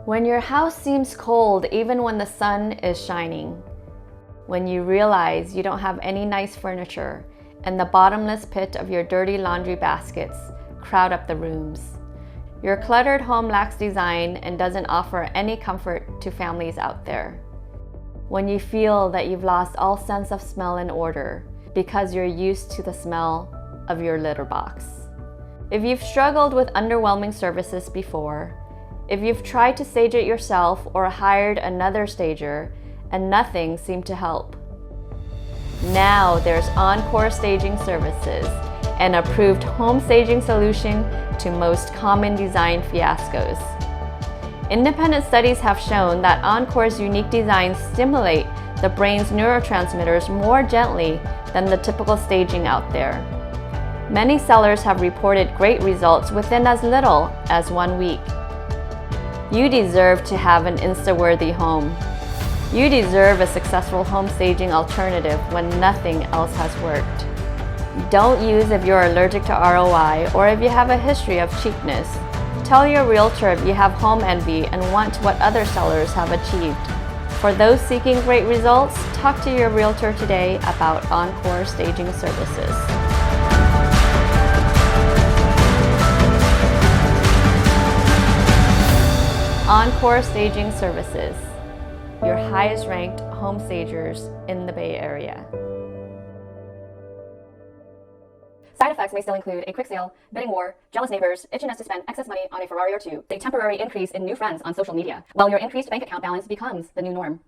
When your house seems cold even when the sun is shining. When you realize you don't have any nice furniture and the bottomless pit of your dirty laundry baskets crowd up the rooms. Your cluttered home lacks design and doesn't offer any comfort to families out there. When you feel that you've lost all sense of smell and order because you're used to the smell of your litter box. If you've struggled with underwhelming services before, if you've tried to stage it yourself or hired another stager and nothing seemed to help. Now there's Encore Staging Services, an approved home staging solution to most common design fiascos. Independent studies have shown that Encore's unique designs stimulate the brain's neurotransmitters more gently than the typical staging out there. Many sellers have reported great results within as little as 1 week. You deserve to have an Insta-worthy home. You deserve a successful home staging alternative when nothing else has worked. Don't use if you're allergic to ROI or if you have a history of cheapness. Tell your realtor if you have home envy and want what other sellers have achieved. For those seeking great results, talk to your realtor today about Encore Staging Services. Encore Staging Services, your highest ranked home stagers in the Bay Area. Side effects may still include a quick sale, bidding war, jealous neighbors, itchiness to spend excess money on a Ferrari or two, a temporary increase in new friends on social media, while your increased bank account balance becomes the new norm.